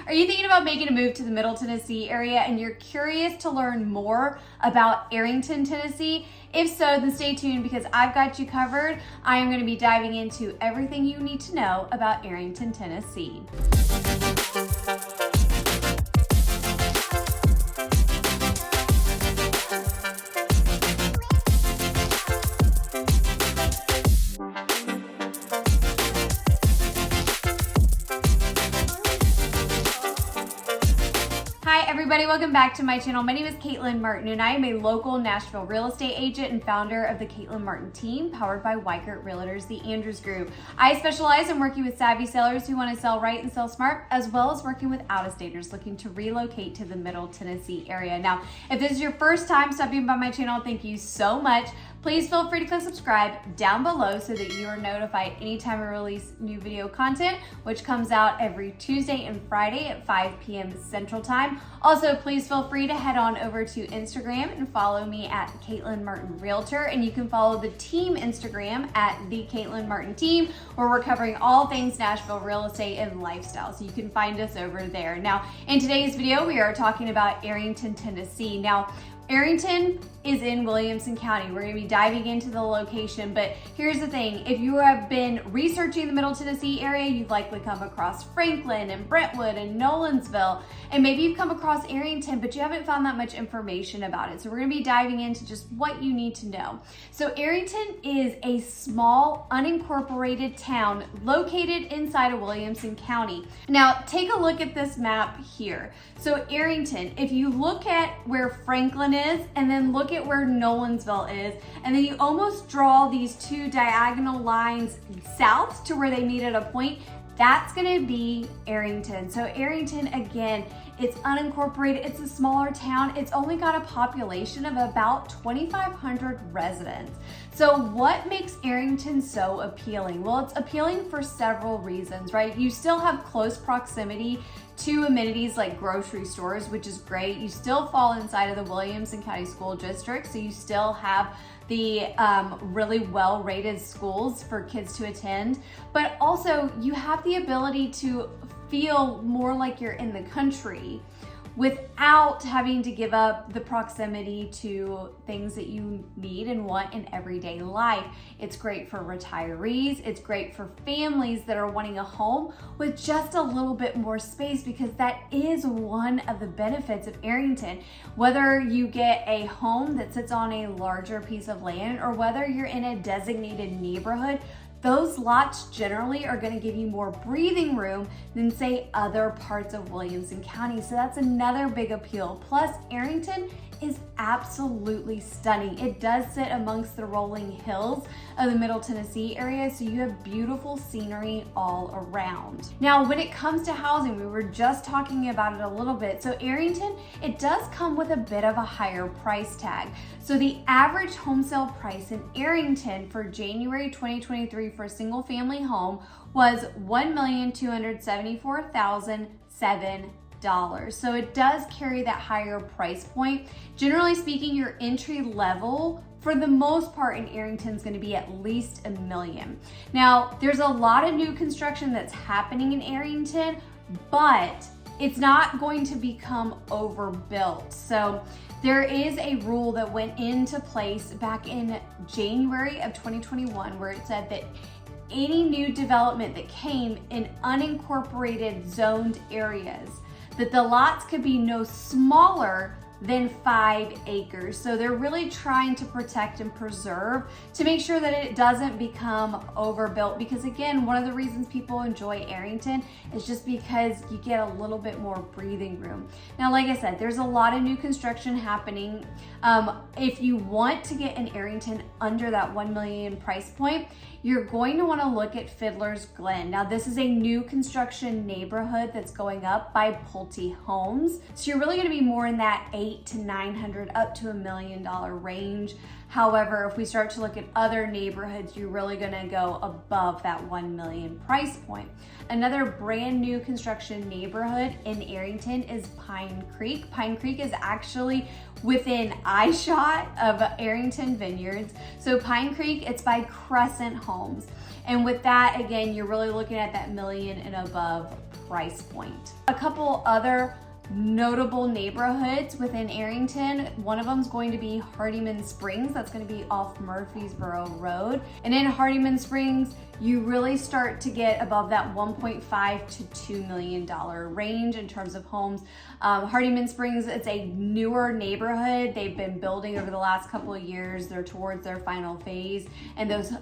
Are you thinking about making a move to the Middle Tennessee area and you're curious to learn more about Arrington, Tennessee? If so, then stay tuned because I've got you covered. I am going to be diving into everything you need to know about Arrington, Tennessee. Hi everybody, welcome back to my channel. My name is Caitlin Martin and I am a local Nashville real estate agent and founder of the Caitlin Martin team powered by 𝐋𝐈𝐊𝐄 Realtors, the Andrews Group. I specialize in working with savvy sellers who want to sell right and sell smart, as well as working with out-of-staters looking to relocate to the Middle Tennessee area. Now, if this is your first time stopping by my channel, thank you so much. Please feel free to click subscribe down below so that you are notified anytime I release new video content, which comes out every Tuesday and Friday at 5 p.m. Central Time. Also, please feel free to head on over to Instagram and follow me at Caitlin Martin Realtor, and you can follow the team Instagram at the Caitlin Martin Team, where we're covering all things Nashville real estate and lifestyle. So you can find us over there. Now, in today's video, we are talking about Arrington, Tennessee. Now, Arrington is in Williamson County. We're going to be diving into the location, but here's the thing. If you have been researching the Middle Tennessee area, you've likely come across Franklin and Brentwood and Nolensville, and maybe you've come across Arrington, but you haven't found that much information about it. So we're going to be diving into just what you need to know. So Arrington is a small, unincorporated town located inside of Williamson County. Now, take a look at this map here. So Arrington, if you look at where Franklin is, and then look at where Nolensville is, and then you almost draw these two diagonal lines south to where they meet at a point, that's gonna be Arrington. So Arrington, again, it's unincorporated, it's a smaller town, it's only got a population of about 2,500 residents. So what makes Arrington so appealing? Well, it's appealing for several reasons, right? You still have close proximity to amenities like grocery stores, which is great. You still fall inside of the Williamson County School District, so you still have the really well-rated schools for kids to attend, but also you have the ability to feel more like you're in the country without having to give up the proximity to things that you need and want in everyday life. It's great for retirees. It's great for families that are wanting a home with just a little bit more space, because that is one of the benefits of Arrington. Whether you get a home that sits on a larger piece of land or whether you're in a designated neighborhood, those lots generally are going to give you more breathing room than, say, other parts of Williamson County. So that's another big appeal. Plus, Arrington is absolutely stunning. It does sit amongst the rolling hills of the Middle Tennessee area, so you have beautiful scenery all around. Now, when it comes to housing, we were just talking about it a little bit. So Arrington, it does come with a bit of a higher price tag. So the average home sale price in Arrington for January 2023 for a single family home was $1,274,007. So it does carry that higher price point. Generally speaking, your entry level for the most part in Arrington is going to be at least $1 million. Now, there's a lot of new construction that's happening in Arrington, but it's not going to become overbuilt. So there is a rule that went into place back in January of 2021 where it said that any new development that came in unincorporated zoned areas, that the lots could be no smaller than 5 acres. So they're really trying to protect and preserve to make sure that it doesn't become overbuilt, because again, one of the reasons people enjoy Arrington is just because you get a little bit more breathing room. Now, like I said, there's a lot of new construction happening. If you want to get in Arrington under that $1 million price point, you're going to want to look at Fiddler's Glen. Now, this is a new construction neighborhood that's going up by Pulte Homes. So you're really going to be more in that $800 to $900 up to $1 million range. However, if we start to look at other neighborhoods, you're really gonna go above that $1 million price point. Another brand new construction neighborhood in Arrington is Pine Creek. Pine Creek is actually within eyeshot of Arrington Vineyards. So Pine Creek, it's by Crescent Homes. And with that, again, you're really looking at that $1 million and above price point. A couple other notable neighborhoods within Arrington. One of them is going to be Hardeman Springs. That's going to be off Murfreesboro Road. And in Hardeman Springs, you really start to get above that $1.5 to $2 million range in terms of homes. Hardeman Springs, it's a newer neighborhood. They've been building over the last couple of years. They're towards their final phase. And those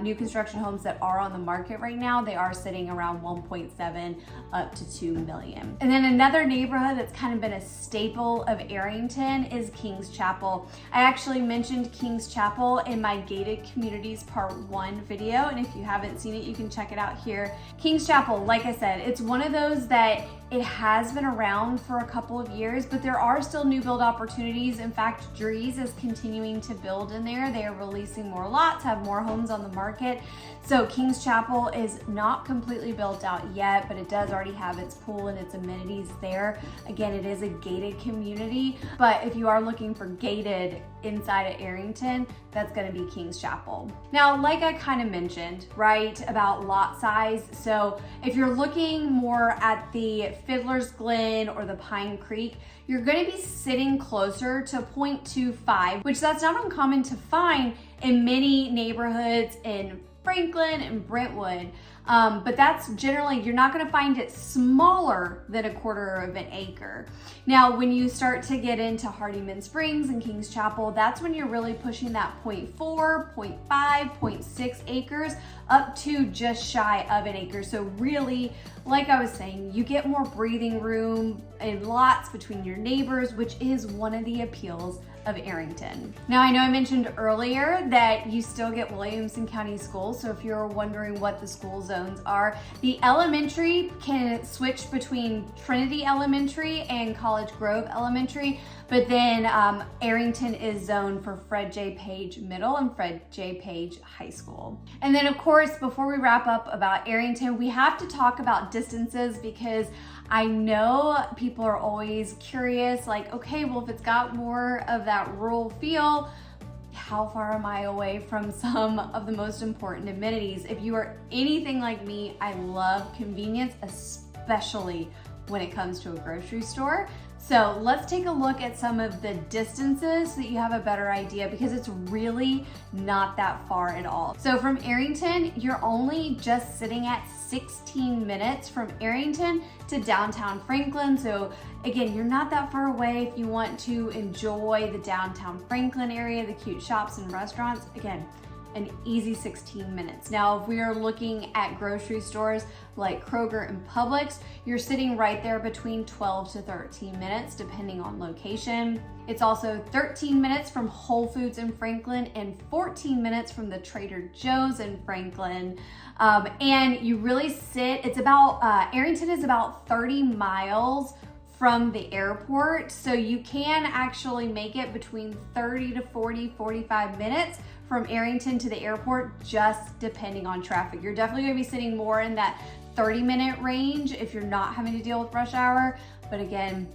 new construction homes that are on the market right now, they are sitting around 1.7 up to 2 million. And then another neighborhood that's kind of been a staple of Arrington is King's Chapel. I actually mentioned King's Chapel in my Gated Communities Part 1 video. And if you haven't seen it, you can check it out here. King's Chapel, like I said, it's one of those that it has been around for a couple of years, but there are still new build opportunities. In fact, Drees is continuing to build in there. They are releasing more lots, have more homes on the market. So King's Chapel is not completely built out yet, but it does already have its pool and its amenities there. Again, it is a gated community, but if you are looking for gated inside of Arrington, that's gonna be King's Chapel. Now, like I kind of mentioned, right, about lot size. So if you're looking more at the Fiddler's Glen or the Pine Creek, you're gonna be sitting closer to 0.25, which that's not uncommon to find in many neighborhoods in Franklin and Brentwood. But that's generally, you're not gonna find it smaller than 1/4 of an acre. Now, when you start to get into Hardeman Springs and King's Chapel, that's when you're really pushing that 0.4, 0.5, 0.6 acres up to just shy of an acre. So really, like I was saying, you get more breathing room and lots between your neighbors, which is one of the appeals of Arrington. Now, I know I mentioned earlier that you still get Williamson County schools. So if you're wondering what the school zones are, the elementary can switch between Trinity Elementary and College Grove Elementary, but then Arrington is zoned for Fred J. Page Middle and Fred J. Page High School. And then of course, before we wrap up about Arrington, we have to talk about distances, because I know people are always curious, like, okay, well, if it's got more of that rural feel, how far am I away from some of the most important amenities? If you are anything like me, I love convenience, especially when it comes to a grocery store. So let's take a look at some of the distances so that you have a better idea, because it's really not that far at all. So from Arrington, you're only just sitting at 16 minutes from Arrington to downtown Franklin. So again, you're not that far away if you want to enjoy the downtown Franklin area, the cute shops and restaurants. Again, an easy 16 minutes. Now, if we are looking at grocery stores like Kroger and Publix, you're sitting right there between 12 to 13 minutes, depending on location. It's also 13 minutes from Whole Foods in Franklin and 14 minutes from the Trader Joe's in Franklin. And you really sit, it's about, Arrington is about 30 miles from the airport. So you can actually make it between 30 to 40, 45 minutes from Arrington to the airport, just depending on traffic. You're definitely gonna be sitting more in that 30-minute range if you're not having to deal with rush hour. But again,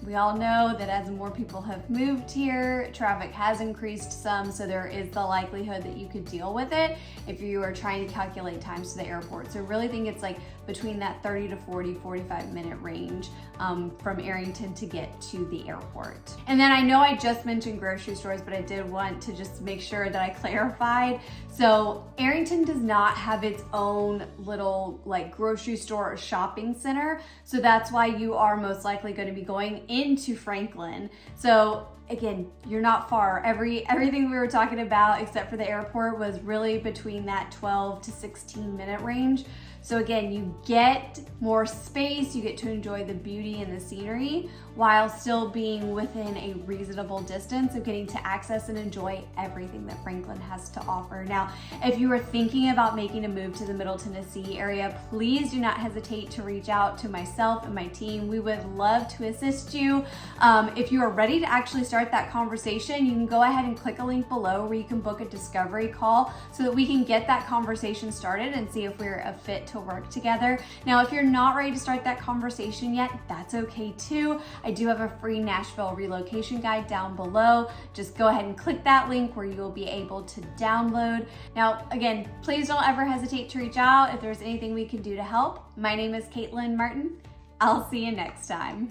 we all know that as more people have moved here, traffic has increased some, so there is the likelihood that you could deal with it if you are trying to calculate times to the airport. So I really think it's like between that 30 to 40, 45 minute range from Arrington to get to the airport. And then I know I just mentioned grocery stores, but I did want to just make sure that I clarified. So Arrington does not have its own little like grocery store or shopping center. So that's why you are most likely going to be going into Franklin. So again, you're not far. Everything we were talking about except for the airport was really between that 12 to 16 minute range. So again, you get more space, you get to enjoy the beauty and the scenery while still being within a reasonable distance of getting to access and enjoy everything that Franklin has to offer. Now, if you are thinking about making a move to the Middle Tennessee area, please do not hesitate to reach out to myself and my team. We would love to assist you. If you are ready to actually start that conversation, you can go ahead and click a link below where you can book a discovery call so that we can get that conversation started and see if we're a fit to to work together. Now, if you're not ready to start that conversation yet, that's okay too. I do have a free Nashville relocation guide down below. Just go ahead and click that link where you will be able to download. Now, again, please don't ever hesitate to reach out if there's anything we can do to help. My name is Caitlin Martin. I'll see you next time.